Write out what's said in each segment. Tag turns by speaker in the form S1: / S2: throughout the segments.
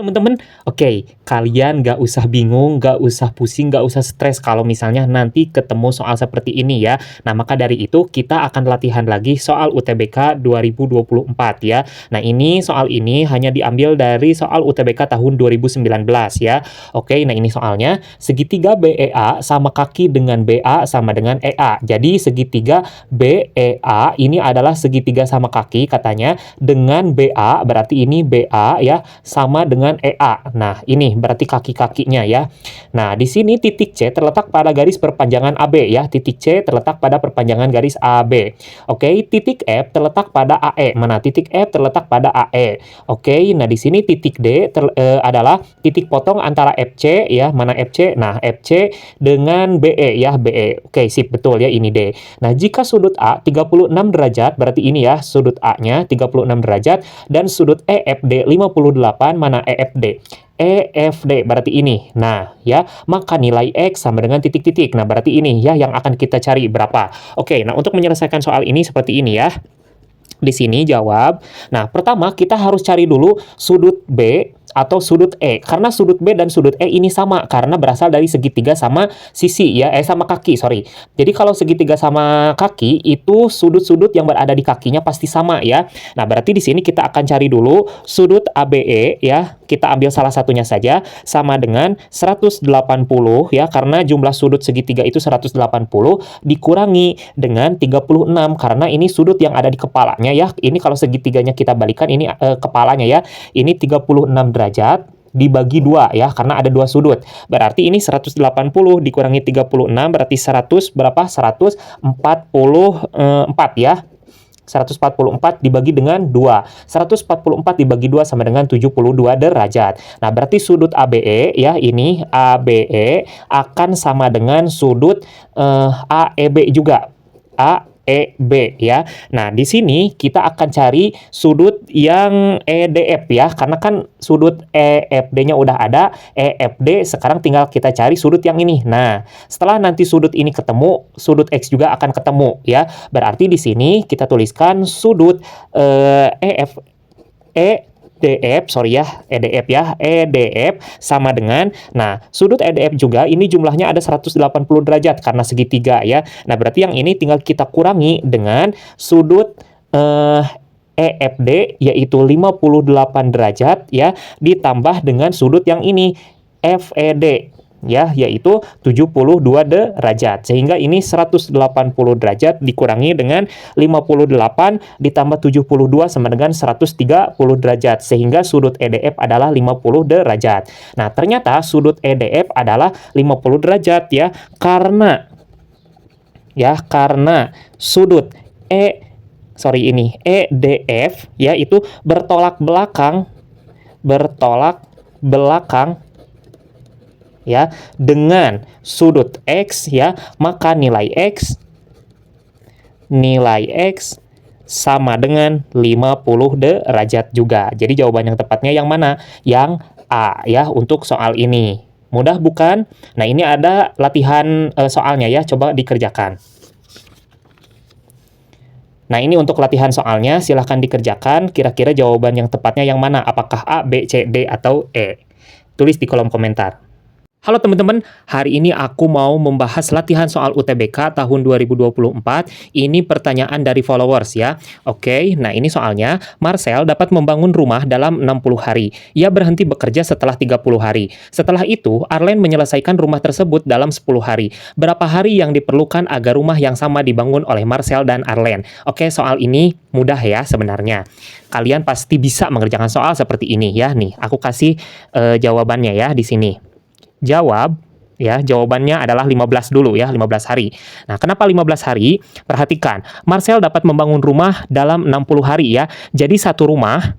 S1: Teman-teman, oke, kalian nggak usah bingung, nggak usah pusing, nggak usah stres kalau misalnya nanti ketemu soal seperti ini ya. Nah, maka dari itu kita akan latihan lagi soal UTBK 2024 ya. Nah, soal ini hanya diambil dari soal UTBK tahun 2019 ya. Oke, nah ini soalnya segitiga BEA sama kaki dengan BA sama dengan EA. Jadi segitiga BEA ini adalah segitiga sama kaki katanya dengan BA, berarti ini BA ya, sama dengan EA. Nah, ini berarti kaki-kakinya ya. Nah, di sini titik C terletak pada garis perpanjangan AB ya. Titik C terletak pada perpanjangan garis AB. Oke, titik F terletak pada AE. Mana titik F terletak pada AE. Oke, nah di sini titik D adalah titik potong antara FC ya. Mana FC? Nah, FC dengan BE ya, BE. Oke, sip, betul ya, ini D. Nah, jika sudut A 36 derajat, berarti ini ya, sudut A-nya 36 derajat dan sudut EFD 58, mana EFD? EFD berarti ini. Nah, ya, maka nilai X sama dengan titik-titik. Nah, berarti ini ya yang akan kita cari berapa. Oke, nah untuk menyelesaikan soal ini seperti ini ya. Di sini jawab. Nah, pertama kita harus cari dulu sudut B atau sudut E. Karena sudut B dan sudut E ini sama karena berasal dari segitiga sama sisi ya, sama kaki, sorry. Jadi kalau segitiga sama kaki itu sudut-sudut yang berada di kakinya pasti sama ya. Nah, berarti di sini kita akan cari dulu sudut ABE ya. Kita ambil salah satunya saja sama dengan 180 ya, karena jumlah sudut segitiga itu 180 dikurangi dengan 36 karena ini sudut yang ada di kepalanya ya. Ini kalau segitiganya kita balikan ini kepalanya ya. Ini 36 derajat dibagi 2 ya, karena ada 2 sudut. Berarti ini 180 dikurangi 36 berarti 100 berapa? 144 ya. 144 dibagi dengan 2. 144 dibagi 2 sama dengan 72 derajat. Nah, berarti sudut ABE ya, ini ABE akan sama dengan sudut AEB juga. AEB ya. Nah, di sini kita akan cari sudut yang EDF ya, karena kan sudut EFD-nya udah ada, EFD sekarang tinggal kita cari sudut yang ini. Nah, setelah nanti sudut ini ketemu, sudut X juga akan ketemu ya. Berarti di sini kita tuliskan sudut EDF, sorry ya, EDF ya, EDF sama dengan, nah, sudut EDF juga ini jumlahnya ada 180 derajat karena segitiga ya. Nah, berarti yang ini tinggal kita kurangi dengan sudut EFD yaitu 58 derajat ya, ditambah dengan sudut yang ini FED ya, yaitu 72 derajat. Sehingga ini 180 derajat dikurangi dengan 58 ditambah 72 sama dengan 130 derajat. Sehingga sudut EDF adalah 50 derajat. Nah, ternyata sudut EDF adalah 50 derajat ya, karena sudut EDF ya itu bertolak belakang ya dengan sudut X ya, maka nilai X sama dengan 50 derajat juga. Jadi jawaban yang tepatnya yang mana? Yang A ya untuk soal ini. Mudah bukan? Nah, ini ada latihan soalnya ya, coba dikerjakan. Nah, ini untuk latihan soalnya, silahkan dikerjakan. Kira-kira jawaban yang tepatnya yang mana? Apakah A, B, C, D, atau E? Tulis di kolom komentar. Halo teman-teman, hari ini aku mau membahas latihan soal UTBK tahun 2024. Ini pertanyaan dari followers ya. Oke, nah ini soalnya, Marcel dapat membangun rumah dalam 60 hari. Ia berhenti bekerja setelah 30 hari. Setelah itu, Arlen menyelesaikan rumah tersebut dalam 10 hari. Berapa hari yang diperlukan agar rumah yang sama dibangun oleh Marcel dan Arlen? Oke, soal ini mudah ya sebenarnya. Kalian pasti bisa mengerjakan soal seperti ini ya. Nih, aku kasih jawabannya ya di sini. Jawab, ya, jawabannya adalah 15 dulu ya, 15 hari. Nah, kenapa 15 hari? Perhatikan, Marcel dapat membangun rumah dalam 60 hari ya. Jadi satu rumah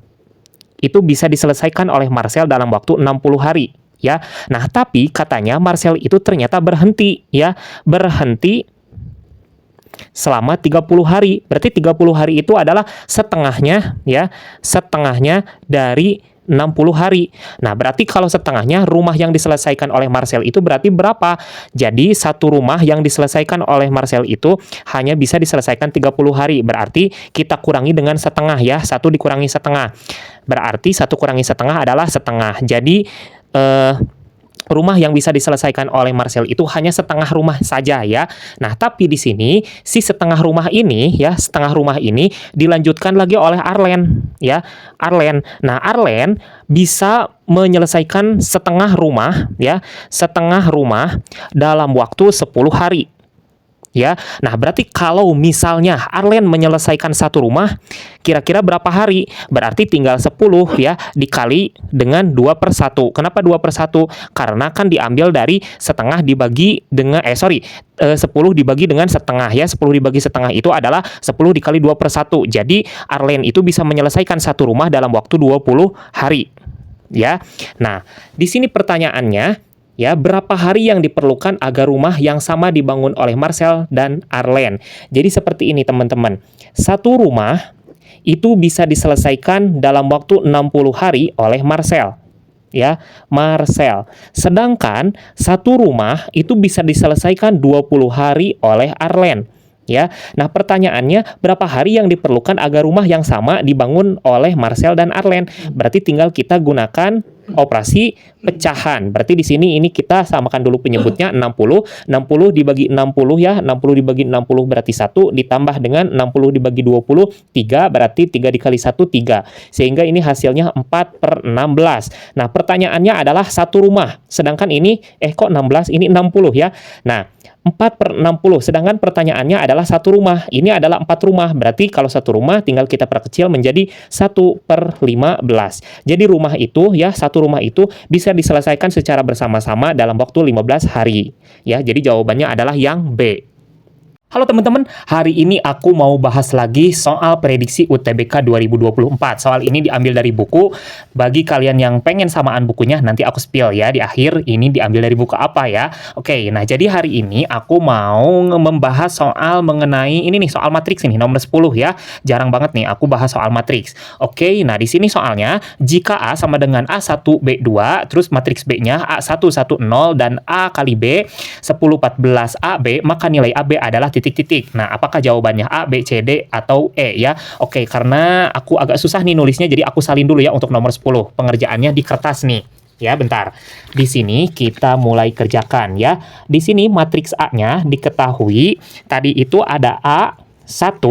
S1: itu bisa diselesaikan oleh Marcel dalam waktu 60 hari ya. Nah, tapi katanya Marcel itu ternyata berhenti ya. Berhenti selama 30 hari. Berarti 30 hari itu adalah setengahnya ya, setengahnya dari 60 hari. Nah, berarti kalau setengahnya rumah yang diselesaikan oleh Marcel itu berarti berapa? Jadi, satu rumah yang diselesaikan oleh Marcel itu hanya bisa diselesaikan 30 hari. Berarti kita kurangi dengan setengah ya. 1 dikurangi setengah. Berarti 1 kurangi setengah adalah setengah. Jadi, rumah yang bisa diselesaikan oleh Marcel itu hanya setengah rumah saja ya. Nah, tapi di sini si setengah rumah ini ya, setengah rumah ini dilanjutkan lagi oleh Arlen ya. Arlen. Nah, Arlen bisa menyelesaikan setengah rumah ya, setengah rumah dalam waktu 10 hari. Ya, nah berarti kalau misalnya Arlen menyelesaikan satu rumah, kira-kira berapa hari? Berarti tinggal 10 ya, dikali dengan 2/1. Kenapa 2/1? Karena kan diambil dari setengah dibagi dengan, 10 dibagi dengan setengah ya, 10 dibagi setengah itu adalah 10 dikali 2/1. Jadi Arlen itu bisa menyelesaikan satu rumah dalam waktu 20 hari. Ya, nah di sini pertanyaannya, ya, berapa hari yang diperlukan agar rumah yang sama dibangun oleh Marcel dan Arlen? Jadi seperti ini teman-teman. Satu rumah itu bisa diselesaikan dalam waktu 60 hari oleh Marcel. Ya, Marcel. Sedangkan satu rumah itu bisa diselesaikan 20 hari oleh Arlen. Ya, nah pertanyaannya berapa hari yang diperlukan agar rumah yang sama dibangun oleh Marcel dan Arlen? Berarti tinggal kita gunakan operasi pecahan. Berarti di sini ini kita samakan dulu penyebutnya 60. 60 dibagi 60 ya, 60 dibagi 60 berarti 1, ditambah dengan 60 dibagi 20, 3, berarti 3 dikali 1, 3. Sehingga ini hasilnya 4/16. Nah, pertanyaannya adalah satu rumah. Sedangkan ini, kok 16? Ini 60 ya. Nah, 4/60. Sedangkan pertanyaannya adalah satu rumah. Ini adalah 4 rumah. Berarti kalau satu rumah tinggal kita perkecil menjadi 1/15. Jadi rumah itu ya, satu rumah itu bisa diselesaikan secara bersama-sama dalam waktu 15 hari. Ya, jadi jawabannya adalah yang B. Halo teman-teman, hari ini aku mau bahas lagi soal prediksi UTBK 2024. Soal ini diambil dari buku. Bagi kalian yang pengen samaan bukunya, nanti aku spill ya di akhir. Ini diambil dari buku apa ya? Oke, nah jadi hari ini aku mau membahas soal mengenai ini nih, soal matriks ini nomor 10 ya. Jarang banget nih aku bahas soal matriks. Oke, nah di sini soalnya jika A sama dengan A1 B2, terus matriks B-nya A1 1 0 dan A kali B 10 14 AB, maka nilai AB adalah titik-titik. Nah, apakah jawabannya A, B, C, D, atau E ya? Oke, karena aku agak susah nih nulisnya, jadi aku salin dulu ya untuk nomor 10. Pengerjaannya di kertas nih. Ya, bentar. Di sini kita mulai kerjakan ya. Di sini matriks A-nya diketahui tadi itu ada A1,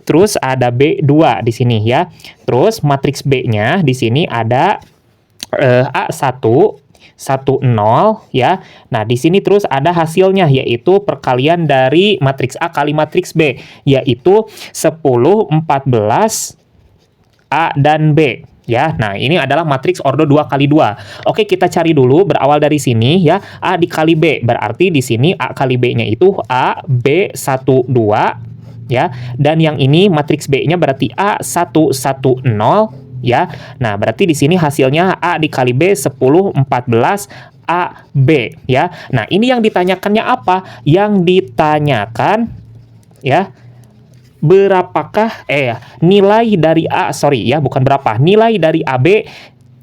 S1: terus ada B2 di sini ya. Terus matriks B-nya di sini ada A1 10 ya. Nah, di sini terus ada hasilnya yaitu perkalian dari matriks A kali matriks B yaitu 10 14 A dan B. Ya, nah ini adalah matriks ordo 2 kali 2. Oke, kita cari dulu berawal dari sini ya. A dikali B, berarti di sini A kali B-nya itu A, B, 1, 2 ya. Dan yang ini matriks B-nya berarti A, 1, 1, 0 ya. Nah, berarti di sini hasilnya A dikali B 10 14 AB ya. Nah, ini yang ditanyakannya apa? Yang ditanyakan ya, berapakah nilai dari bukan berapa. Nilai dari AB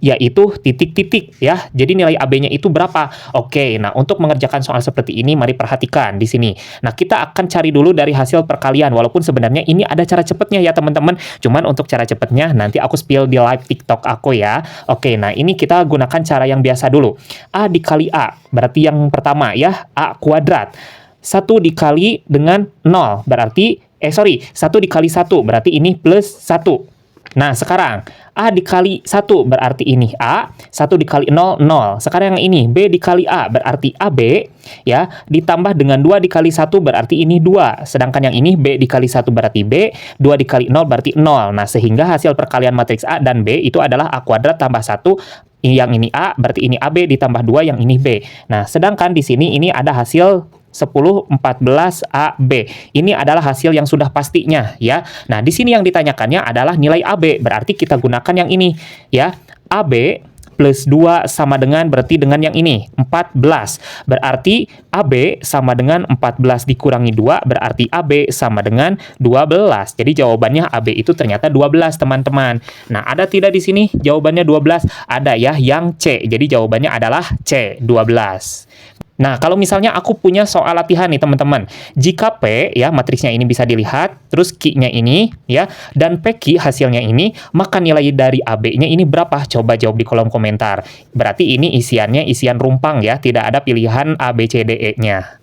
S1: yaitu titik-titik ya. Jadi nilai AB-nya itu berapa? Oke, nah untuk mengerjakan soal seperti ini mari perhatikan di sini. Nah, kita akan cari dulu dari hasil perkalian walaupun sebenarnya ini ada cara cepatnya ya, teman-teman. Cuman untuk cara cepatnya nanti aku spill di live TikTok aku ya. Oke, nah ini kita gunakan cara yang biasa dulu. A dikali A, berarti yang pertama ya, A kuadrat. 1 dikali dengan 0, berarti 1 dikali 1, berarti ini plus 1. Nah, sekarang A dikali 1 berarti ini A, 1 dikali 0, 0. Sekarang yang ini B dikali A berarti AB, ya, ditambah dengan 2 dikali 1 berarti ini 2. Sedangkan yang ini B dikali 1 berarti B, 2 dikali 0 berarti 0. Nah, sehingga hasil perkalian matriks A dan B itu adalah A kuadrat tambah 1. Yang ini A, berarti ini AB ditambah 2, yang ini B. Nah, sedangkan di sini ini ada hasil 10 14 AB. Ini adalah hasil yang sudah pastinya ya. Nah, di sini yang ditanyakannya adalah nilai AB. Berarti kita gunakan yang ini ya. AB plus 2 sama dengan berarti dengan yang ini, 14. Berarti AB sama dengan 14 dikurangi 2, berarti AB sama dengan 12. Jadi jawabannya AB itu ternyata 12, teman-teman. Nah, ada tidak di sini jawabannya 12? Ada ya, yang C. Jadi jawabannya adalah C, 12. Nah, kalau misalnya aku punya soal latihan nih, teman-teman. Jika P, ya, matriksnya ini bisa dilihat, terus Q-nya ini, ya, dan PQ hasilnya ini, maka nilai dari AB-nya ini berapa? Coba jawab di kolom komentar. Berarti ini isiannya isian rumpang, ya, tidak ada pilihan A, B, C, D, E-nya.